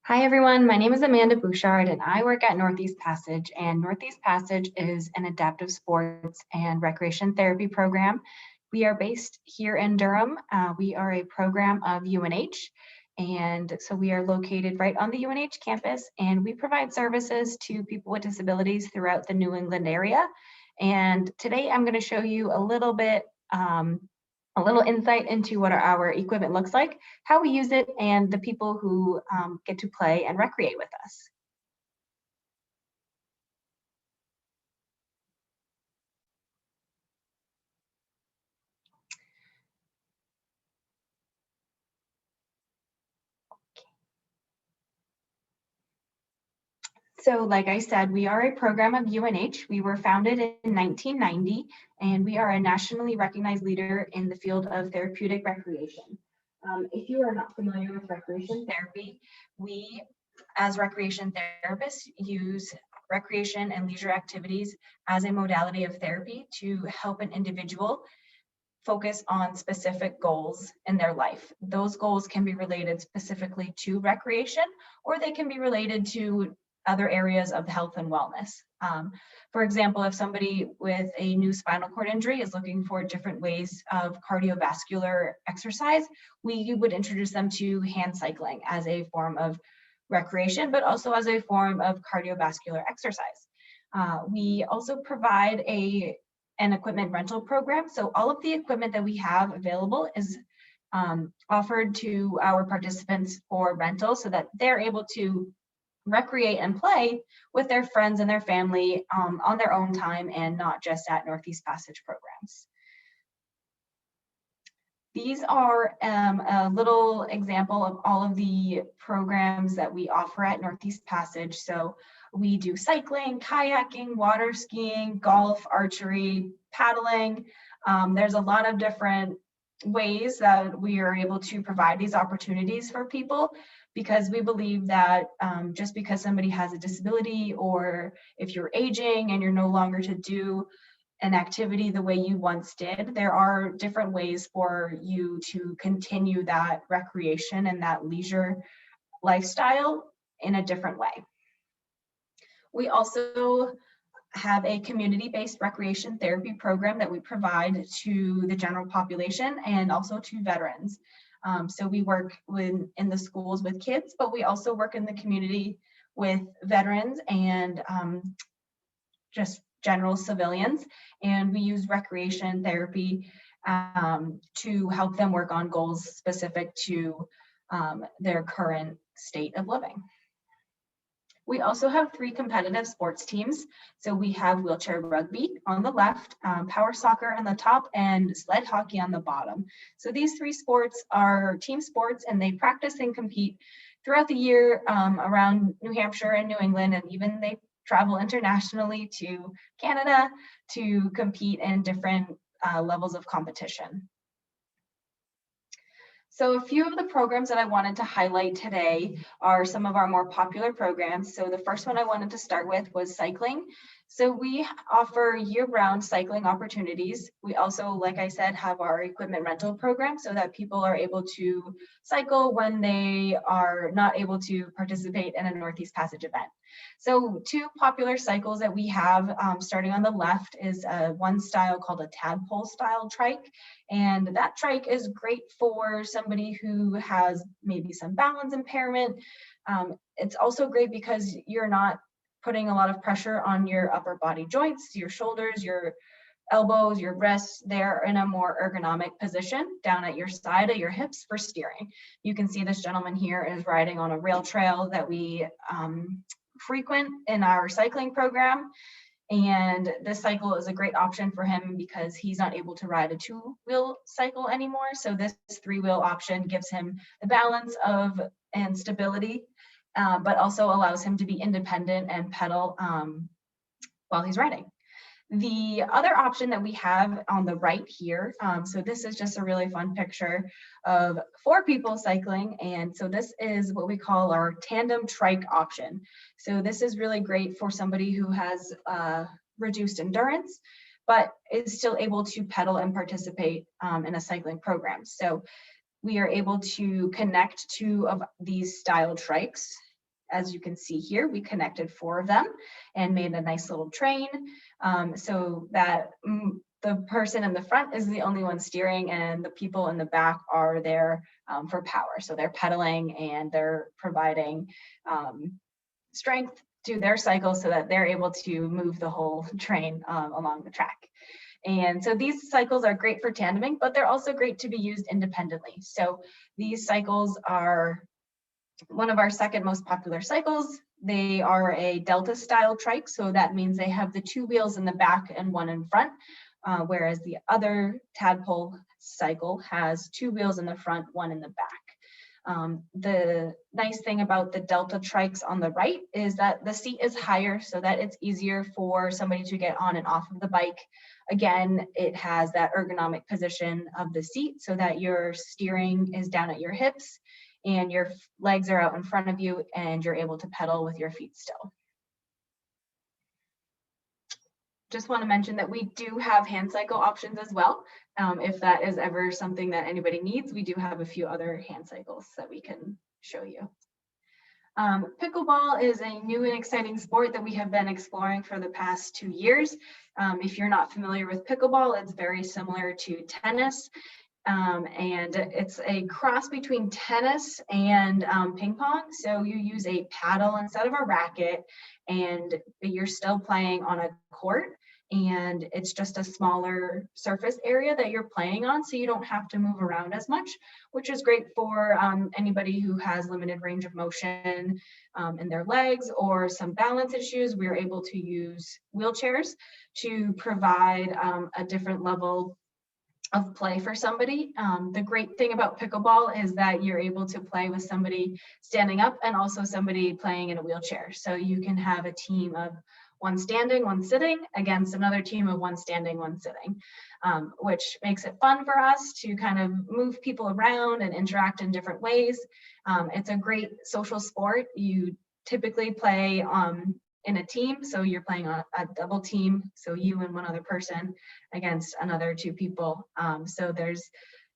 Hi everyone, my name is Amanda Bouchard and I work at Northeast Passage, and Northeast Passage is an adaptive sports and recreation therapy program. We are based here in Durham. We are a program of UNH, and so we are located right on the UNH campus, and we provide services to people with disabilities throughout the New England area. And today I'm going to show you a little bit a little insight into what our equipment looks like, how we use it, and the people who get to play and recreate with us. So like I said, we are a program of UNH. We were founded in 1990, and we are a nationally recognized leader in the field of therapeutic recreation. If you are not familiar with recreation therapy, we as recreation therapists use recreation and leisure activities as a modality of therapy to help an individual focus on specific goals in their life. Those goals can be related specifically to recreation, or they can be related to other areas of health and wellness. For example, if somebody with a new spinal cord injury is looking for different ways of cardiovascular exercise, we would introduce them to hand cycling as a form of recreation, but also as a form of cardiovascular exercise. We also provide an equipment rental program. So all of the equipment that we have available is offered to our participants for rental so that they're able to recreate and play with their friends and their family on their own time and not just at Northeast Passage programs. These are a little example of all of the programs that we offer at Northeast Passage. So we do cycling, kayaking, water skiing, golf, archery, paddling. There's a lot of different ways that we are able to provide these opportunities for people, because we believe that just because somebody has a disability, or if you're aging and you're no longer to do an activity the way you once did, there are different ways for you to continue that recreation and that leisure lifestyle in a different way. We also have a community-based recreation therapy program that we provide to the general population and also to veterans. So we work in the schools with kids, but we also work in the community with veterans and just general civilians, and we use recreation therapy to help them work on goals specific to their current state of living. We also have 3 competitive sports teams. So we have wheelchair rugby on the left, power soccer on the top, and sled hockey on the bottom. So these 3 sports are team sports, and they practice and compete throughout the year around New Hampshire and New England, and even they travel internationally to Canada to compete in different levels of competition. So a few of the programs that I wanted to highlight today are some of our more popular programs. So the first one I wanted to start with was cycling. So we offer year-round cycling opportunities. We also, like I said, have our equipment rental program so that people are able to cycle when they are not able to participate in a Northeast Passage event. So 2 popular cycles that we have, starting on the left, is one style called a tadpole style trike. And that trike is great for somebody who has maybe some balance impairment. It's also great because you're not putting a lot of pressure on your upper body joints, your shoulders, your elbows, your wrists. They're in a more ergonomic position down at your side of your hips for steering. You can see this gentleman here is riding on a rail trail that we frequent in our cycling program. And this cycle is a great option for him because he's not able to ride a 2-wheel cycle anymore. So this 3-wheel option gives him the balance of and stability, but also allows him to be independent and pedal while he's riding. The other option that we have on the right here, so this is just a really fun picture of 4 people cycling, and so this is what we call our tandem trike option. So this is really great for somebody who has reduced endurance, but is still able to pedal and participate in a cycling program. So we are able to connect 2 of these style trikes as you can see here, we connected 4 of them and made a nice little train, so that the person in the front is the only one steering, and the people in the back are there for power. So they're pedaling and they're providing strength to their cycle so that they're able to move the whole train along the track. And so these cycles are great for tandeming, but they're also great to be used independently. So these cycles are one of our second most popular cycles. They are a delta style trike, so that means they have the 2 wheels in the back and 1 in front, whereas the other tadpole cycle has 2 wheels in the front, 1 in the back. The nice thing about the delta trikes on the right is that the seat is higher so that it's easier for somebody to get on and off of the bike. Again, it has that ergonomic position of the seat so that your steering is down at your hips and your legs are out in front of you and you're able to pedal with your feet still. Just want to mention that we do have hand cycle options as well. If that is ever something that anybody needs, we do have a few other hand cycles that we can show you. Pickleball is a new and exciting sport that we have been exploring for the past 2 years. If you're not familiar with pickleball, it's very similar to tennis. And it's a cross between tennis and ping pong. So you use a paddle instead of a racket, and you're still playing on a court, and it's just a smaller surface area that you're playing on, so you don't have to move around as much, which is great for anybody who has limited range of motion in their legs or some balance issues. We're able to use wheelchairs to provide a different level of play for somebody. The great thing about pickleball is that you're able to play with somebody standing up and also somebody playing in a wheelchair. So you can have a team of 1 standing, 1 sitting against another team of 1 standing, 1 sitting, which makes it fun for us to kind of move people around and interact in different ways. It's a great social sport. You typically play in a team, so you're playing a double team, so you and 1 other person against another 2 people. So there's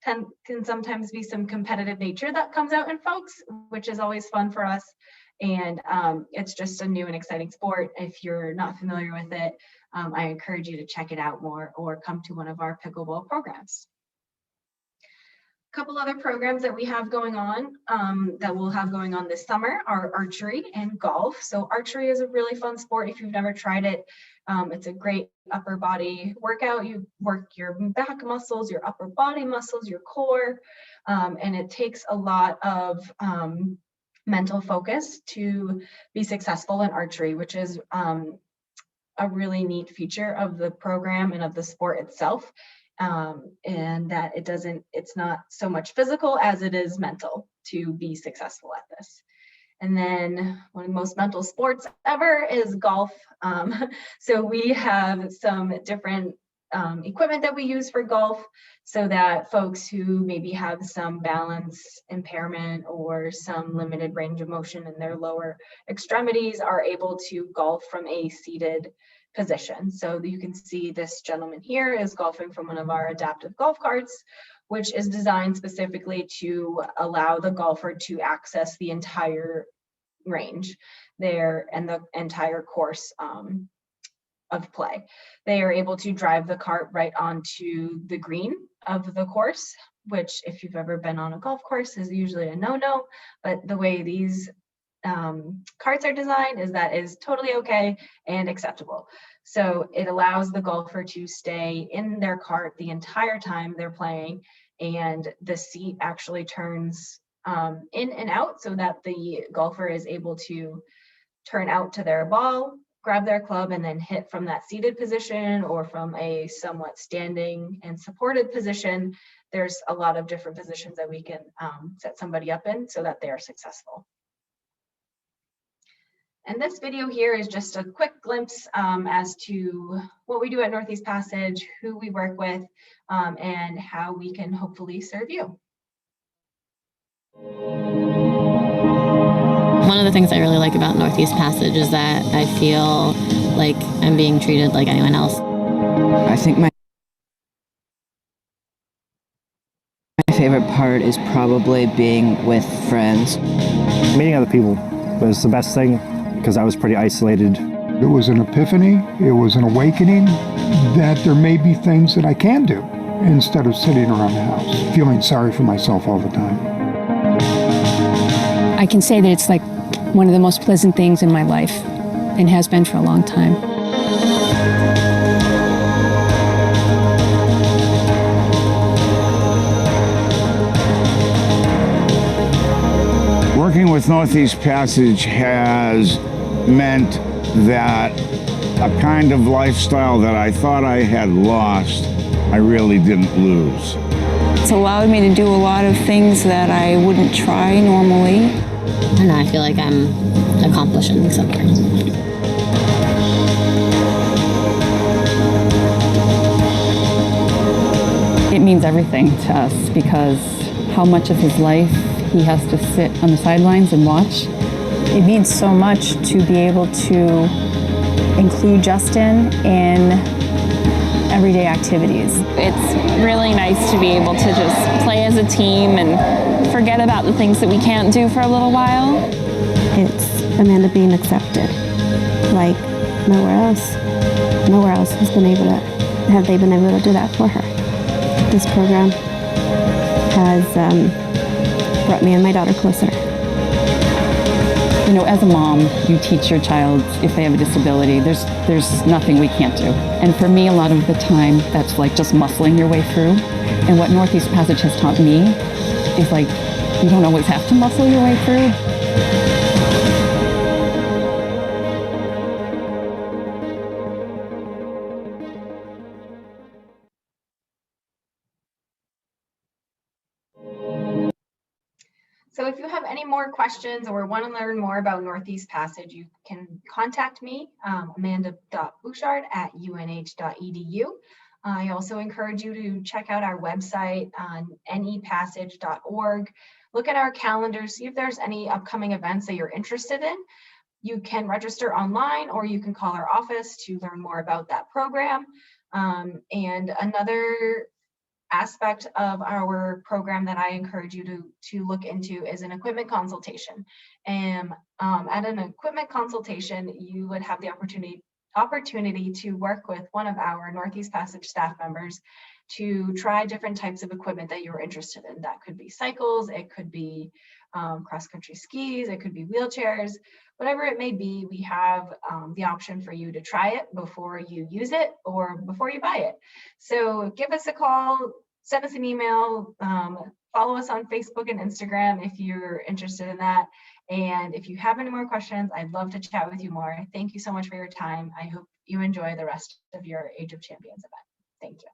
can sometimes be some competitive nature that comes out in folks, which is always fun for us. And it's just a new and exciting sport. If you're not familiar with it, I encourage you to check it out more or come to one of our pickleball programs. A couple other programs that we have going on, that we'll have going on this summer, are archery and golf. So archery is a really fun sport if you've never tried it. It's a great upper body workout. You work your back muscles, your upper body muscles, your core, and it takes a lot of mental focus to be successful in archery, which is a really neat feature of the program and of the sport itself. And that it's not so much physical as it is mental to be successful at this. And then one of the most mental sports ever is golf. So we have some different equipment that we use for golf so that folks who maybe have some balance impairment or some limited range of motion in their lower extremities are able to golf from a seated position. So you can see this gentleman here is golfing from one of our adaptive golf carts, which is designed specifically to allow the golfer to access the entire range there and the entire course of play. They are able to drive the cart right onto the green of the course, which if you've ever been on a golf course is usually a no-no, but the way these carts are designed is totally okay and acceptable. So it allows the golfer to stay in their cart the entire time they're playing, and the seat actually turns in and out so that the golfer is able to turn out to their ball, grab their club, and then hit from that seated position or from a somewhat standing and supported position. There's a lot of different positions that we can set somebody up in so that they are successful. And this video here is just a quick glimpse as to what we do at Northeast Passage, who we work with, and how we can hopefully serve you. One of the things I really like about Northeast Passage is that I feel like I'm being treated like anyone else. I think my favorite part is probably being with friends. Meeting other people But it's the best thing because I was pretty isolated. It was an epiphany, it was an awakening that there may be things that I can do instead of sitting around the house, feeling sorry for myself all the time. I can say that it's like one of the most pleasant things in my life and has been for a long time. Working with Northeast Passage has meant that a kind of lifestyle that I thought I had lost, I really didn't lose. It's allowed me to do a lot of things that I wouldn't try normally. I don't know, I feel like I'm accomplishing something. It means everything to us because how much of his life he has to sit on the sidelines and watch. It means so much to be able to include Justin in everyday activities. It's really nice to be able to just play as a team and forget about the things that we can't do for a little while. It's Amanda being accepted, like nowhere else has been able to, have they been able to do that for her. This program has brought me and my daughter closer. You know, as a mom, you teach your child if they have a disability, there's nothing we can't do. And for me, a lot of the time, that's like just muscling your way through. And what Northeast Passage has taught me is like, you don't always have to muscle your way through. So if you have any more questions or want to learn more about Northeast Passage, you can contact me, amanda.bouchard@unh.edu. I also encourage you to check out our website on nepassage.org. Look at our calendar, see if there's any upcoming events that you're interested in. You can register online or you can call our office to learn more about that program. And another aspect of our program that I encourage you to look into is an equipment consultation. And at an equipment consultation, you would have the opportunity to work with one of our Northeast Passage staff members to try different types of equipment that you're interested in. That could be cycles, it could be cross-country skis, it could be wheelchairs, whatever it may be. We have the option for you to try it before you use it or before you buy it. So give us a call, send us an email, follow us on Facebook and Instagram if you're interested in that. And if you have any more questions, I'd love to chat with you more. Thank you so much for your time. I hope you enjoy the rest of your Age of Champions event. Thank you.